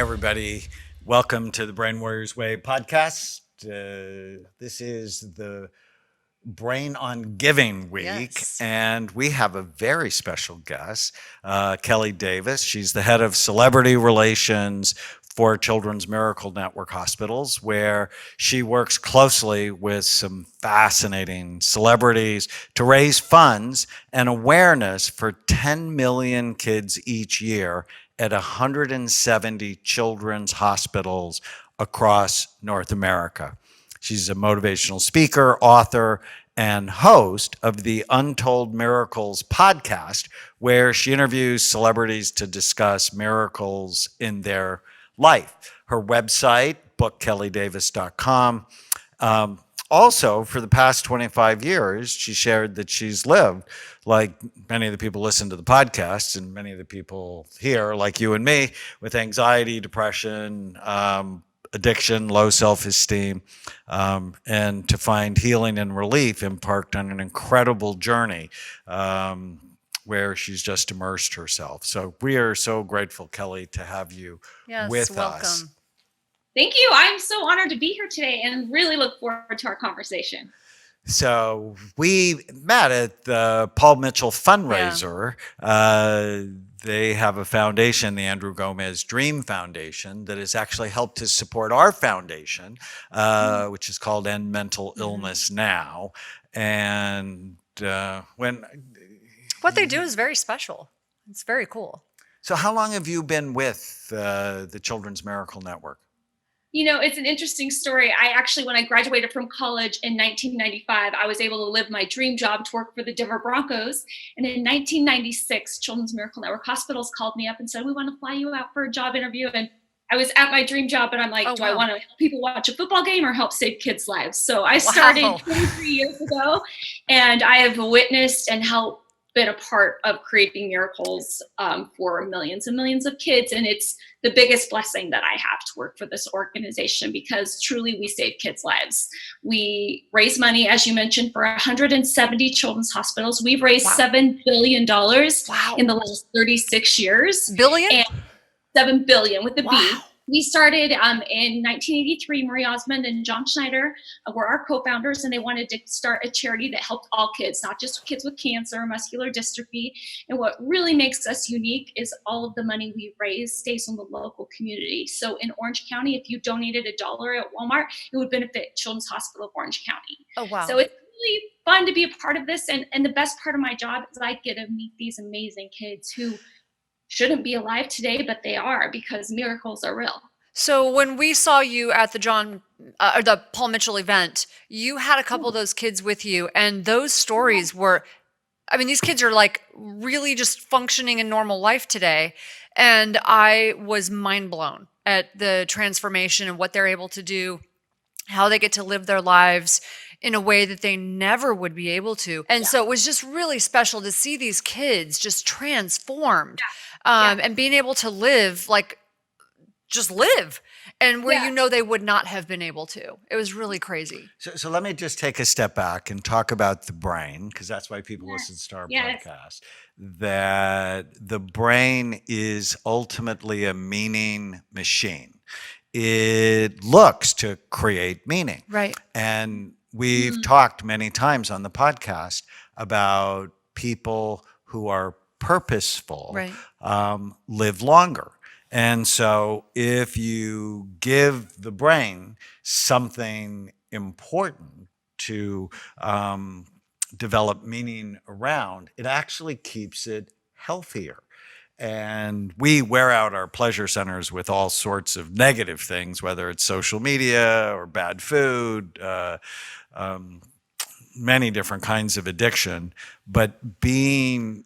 everybody. Welcome to the Brain Warriors Way podcast. This is the Brain on Giving Week, Yes. and we have a very special guest, Kelli Davis. She's the head of celebrity relations for Children's Miracle Network hospitals, where she works closely with some fascinating celebrities to raise funds and awareness for 10 million kids each year at 170 children's hospitals across North America. She's a motivational speaker, author, and host of the Untold Miracles podcast, where she interviews celebrities to discuss miracles in their life. Her website, bookkellidavis.com. Also, for the past 25 years, she shared that she's lived, like many of the people listen to the podcast and many of the people here, like you and me, with anxiety, depression, addiction, low self-esteem, and to find healing and relief, embarked on an incredible journey where she's just immersed herself. So we are so grateful, Kelli, to have you with welcome. us. Thank you. I'm so honored to be here today and really look forward to our conversation. So we met at the Paul Mitchell fundraiser. They have a foundation, the Andrew Gomez Dream Foundation, that has actually helped to support our foundation, which is called End Mental Illness Now. And what they do is very special. It's very cool. So how long have you been with the Children's Miracle Network? You know, it's an interesting story. When I graduated from college in 1995, I was able to live my dream job to work for the Denver Broncos. And in 1996, Children's Miracle Network hospitals called me up and said, we want to fly you out for a job interview. And I was at my dream job, and I'm like, I want to help people watch a football game or help save kids' lives? So I started 23 years ago, and I have witnessed and been a part of creating miracles for millions and millions of kids. And it's the biggest blessing that I have to work for this organization, because truly we save kids' lives. We raise money, as you mentioned, for 170 children's hospitals. We've raised $7 billion in the last 36 years. Billion? And $7 billion with a B. We started in 1983. Marie Osmond and John Schneider were our co-founders, and they wanted to start a charity that helped all kids, not just kids with cancer or muscular dystrophy. And what really makes us unique is all of the money we raise stays in the local community. So in Orange County, if you donated $1 at Walmart, it would benefit Children's Hospital of Orange County. Oh, wow. So it's really fun to be a part of this. And the best part of my job is I get to meet these amazing kids who shouldn't be alive today, but they are, because miracles are real. So when we saw you at the Paul Mitchell event, you had a couple of those kids with you, and those stories were, these kids are like really just functioning in normal life today. And I was mind blown at the transformation and what they're able to do, how they get to live their lives in a way that they never would be able to. And so it was just really special to see these kids just transformed and being able to live, just live, and where they would not have been able to. It was really crazy. So let me just take a step back and talk about the brain, because that's why people listen to our podcast. That the brain is ultimately a meaning machine. It looks to create meaning. Right. And we've talked many times on the podcast about people who are purposeful, live longer. And so if you give the brain something important to develop meaning around, it actually keeps it healthier. And we wear out our pleasure centers with all sorts of negative things, whether it's social media or bad food, many different kinds of addiction. But being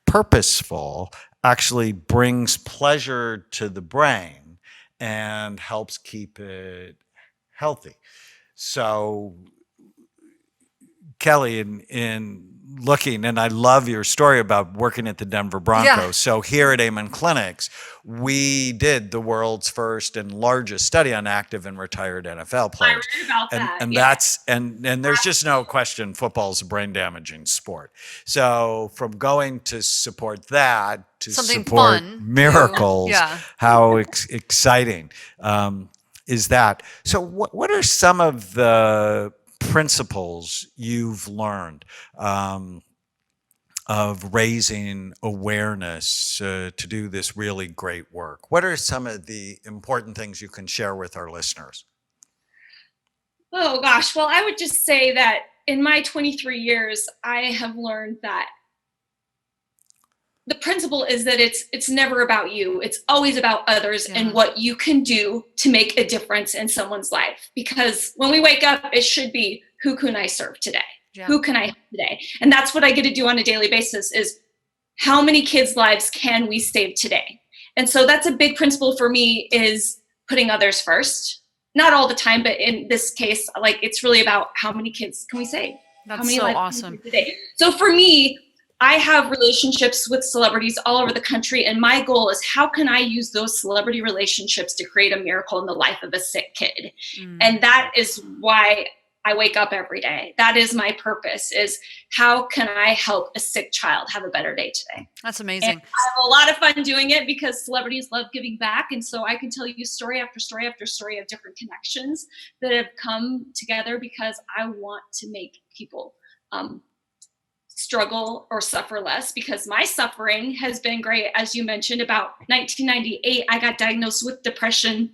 purposeful actually brings pleasure to the brain and helps keep it healthy. So Kelly, in looking, and I love your story about working at the Denver Broncos. Yeah. So here at Amen Clinics, we did the world's first and largest study on active and retired NFL I players. read about And that. and Yeah. that's and there's just no question football's a brain damaging sport. So from going to support that to Something support fun. miracles, Yeah. how exciting is that? So what are some of the principles you've learned of raising awareness to do this really great work? What are some of the important things you can share with our listeners? Oh gosh. Well, I would just say that in my 23 years, I have learned that the principle is that it's never about you. It's always about others and what you can do to make a difference in someone's life. Because when we wake up, it should be, who can I serve today? Yeah. Who can I help today? And that's what I get to do on a daily basis is, how many kids' lives can we save today? And so that's a big principle for me, is putting others first. Not all the time, but in this case, like, it's really about how many kids can we save? How That's many so lives can we awesome. save today? So for me, I have relationships with celebrities all over the country, and my goal is, how can I use those celebrity relationships to create a miracle in the life of a sick kid? And that is why I wake up every day. That is my purpose, is how can I help a sick child have a better day today? That's amazing. And I have a lot of fun doing it because celebrities love giving back. And so I can tell you story after story after story of different connections that have come together because I want to make people struggle or suffer less, because my suffering has been great. As you mentioned, about 1998, I got diagnosed with depression.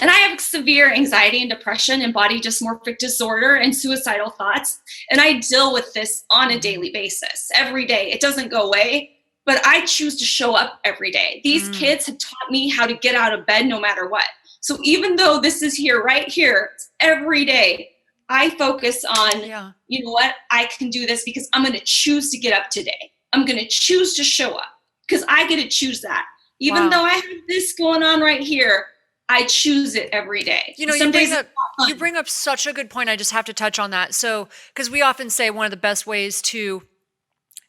And I have severe anxiety and depression and body dysmorphic disorder and suicidal thoughts. And I deal with this on a daily basis, every day. It doesn't go away, but I choose to show up every day. These kids have taught me how to get out of bed no matter what. So even though this is here, right here, every day, I focus on, you know what, I can do this because I'm going to choose to get up today. I'm going to choose to show up because I get to choose that. Even though I have this going on right here, I choose it every day. You know, you bring up such a good point. I just have to touch on that. So, because we often say one of the best ways to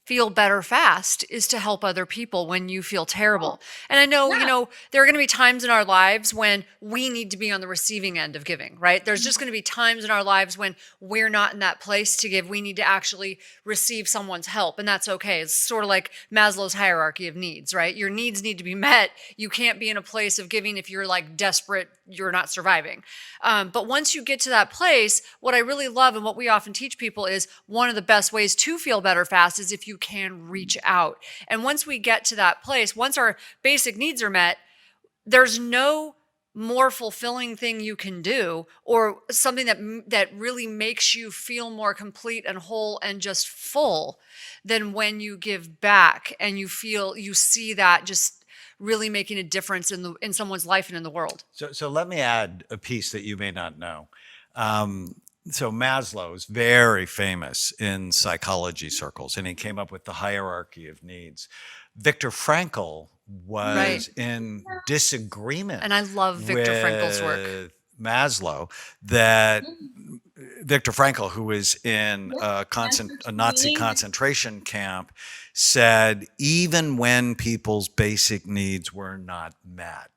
feel better fast is to help other people when you feel terrible. And I know, you know, there are going to be times in our lives when we need to be on the receiving end of giving, right? There's just going to be times in our lives when we're not in that place to give. We need to actually receive someone's help, and that's okay. It's sort of like Maslow's hierarchy of needs, right? Your needs need to be met. You can't be in a place of giving if you're like desperate, you're not surviving. But once you get to that place, what I really love and what we often teach people is one of the best ways to feel better fast is if you can reach out. And once we get to that place, once our basic needs are met, there's no more fulfilling thing you can do, or something that really makes you feel more complete and whole and just full, than when you give back and you see that just really making a difference in someone's life and in the world. So let me add a piece that you may not know. So Maslow is very famous in psychology circles, and he came up with the hierarchy of needs. Viktor Frankl was in disagreement, and I love Viktor Frankl's work, with Maslow, that Viktor Frankl, who was in a Nazi concentration camp, said even when people's basic needs were not met,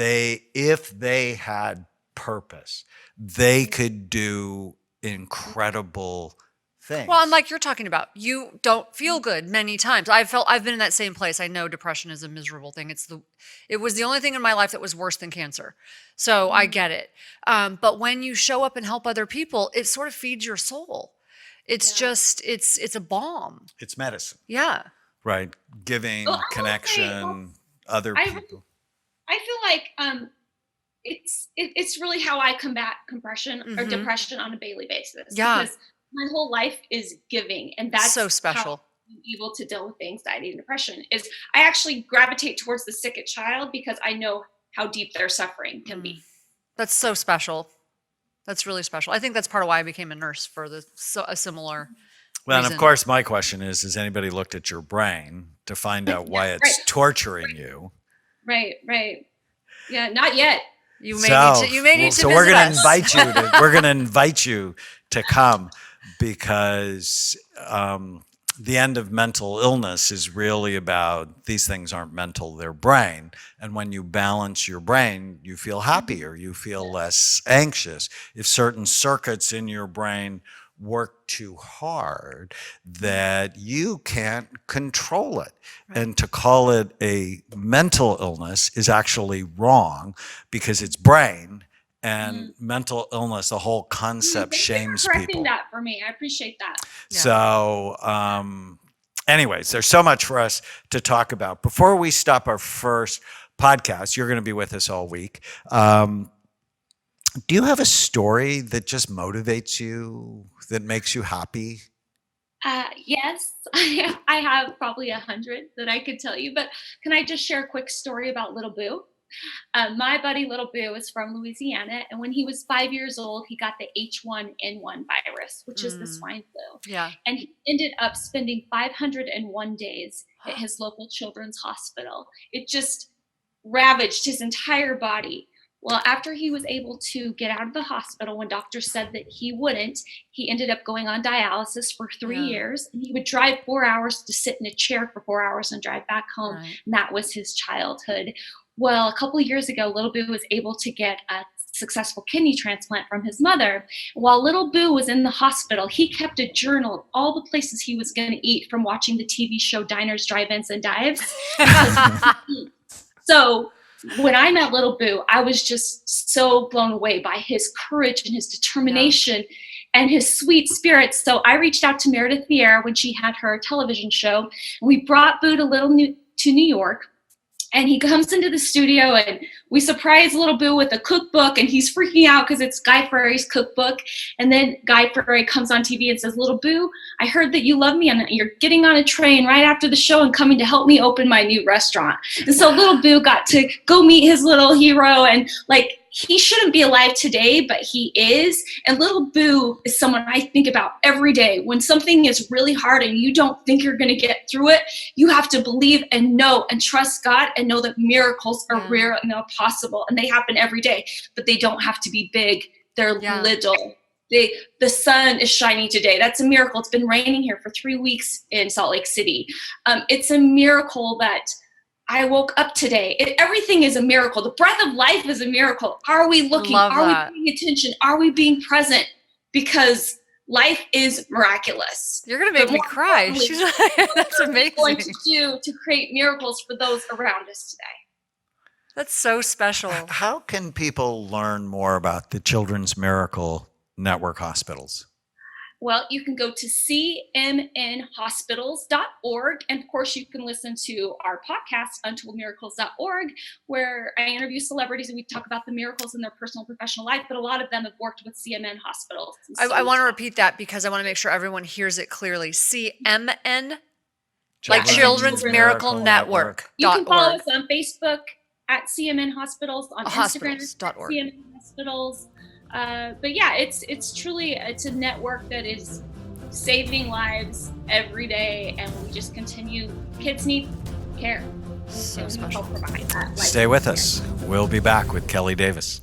if they had purpose, they could do incredible things. Well, and like you're talking about, you don't feel good many times. I've been in that same place. I know depression is a miserable thing. It was the only thing in my life that was worse than cancer. So I get it. But when you show up and help other people, it sort of feeds your soul. It's just, it's a balm. It's medicine. Yeah. Right. Giving, connection, other people. I feel like it's really how I combat compression or depression on a daily basis. Yeah. Because my whole life is giving, and that's so special. How I'm able to deal with anxiety and depression. Is I actually gravitate towards the sick child because I know how deep their suffering can be. That's so special. That's really special. I think that's part of why I became a nurse, for a similar Well, reason. and of course, my question is, has anybody looked at your brain to find out why it's torturing you? Right. Yeah, not yet. You may need to So we're visit going to us. invite you. We're going to invite you to come. because the end of mental illness is really about these things aren't mental, they're brain. And when you balance your brain, you feel happier, you feel less anxious. If certain circuits in your brain work too hard, that you can't control it. And to call it a mental illness is actually wrong because it's brain. And mental illness, the whole concept shames correcting people. that for me. I appreciate that. Yeah. So, anyways, there's so much for us to talk about. Before we stop our first podcast, you're going to be with us all week. Do you have a story that just motivates you, that makes you happy? Yes, I have probably 100 that I could tell you, but can I just share a quick story about Little Boo? My buddy Little Boo is from Louisiana, and when he was 5 years old, he got the H1N1 virus, which is the swine flu. Yeah. And he ended up spending 501 days at his local children's hospital. It just ravaged his entire body. Well, after he was able to get out of the hospital, when doctors said that he wouldn't, he ended up going on dialysis for 3 years. And he would drive 4 hours to sit in a chair for 4 hours and drive back home. Right. And that was his childhood. Well, a couple of years ago, Little Boo was able to get a successful kidney transplant from his mother. While Little Boo was in the hospital, he kept a journal of all the places he was going to eat from watching the TV show Diners, Drive-Ins, and Dives. So when I met Little Boo, I was just so blown away by his courage and his determination and his sweet spirit. So I reached out to Meredith Vieira when she had her television show. We brought Boo to New York. And he comes into the studio and we surprise Little Boo with a cookbook, and he's freaking out because it's Guy Fieri's cookbook. And then Guy Fieri comes on TV and says, Little Boo, I heard that you love me and you're getting on a train right after the show and coming to help me open my new restaurant. And so Little Boo got to go meet his little hero, and like, he shouldn't be alive today, but he is. And Little Boo is someone I think about every day. When something is really hard and you don't think you're going to get through it, you have to believe and know and trust God and know that miracles are real and they're possible. And they happen every day, but they don't have to be big. They're little. The sun is shining today. That's a miracle. It's been raining here for 3 weeks in Salt Lake City. It's a miracle that I woke up today. Everything is a miracle. The breath of life is a miracle. Are we looking? Are we paying attention? Are we being present? Because life is miraculous. You're going to make me cry. That's amazing. What are we going to do to create miracles for those around us today? That's so special. How can people learn more about the Children's Miracle Network hospitals? Well, you can go to cmnhospitals.org. And of course, you can listen to our podcast, untouldmiracles.org, where I interview celebrities and we talk about the miracles in their personal and professional life. But a lot of them have worked with CMN hospitals. I want to repeat that because I want to make sure everyone hears it clearly. CMN, like Children's Miracle Network. You can follow us on Facebook at CMN Hospitals, on Instagram at CMN Hospitals. But yeah, it's truly a network that is saving lives every day, and we just continue. Kids need care. So special. Stay with us. We'll be back with Kelli Davis.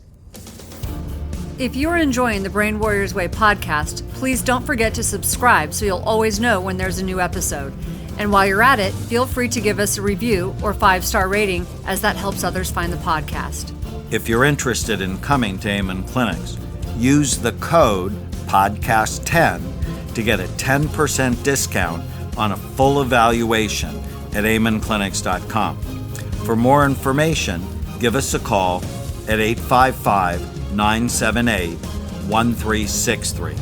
If you're enjoying the Brain Warriors Way podcast, please don't forget to subscribe so you'll always know when there's a new episode. And while you're at it, feel free to give us a review or 5-star rating, as that helps others find the podcast. If you're interested in coming to Amen Clinics, use the code PODCAST10 to get a 10% discount on a full evaluation at amenclinics.com. For more information, give us a call at 855-978-1363.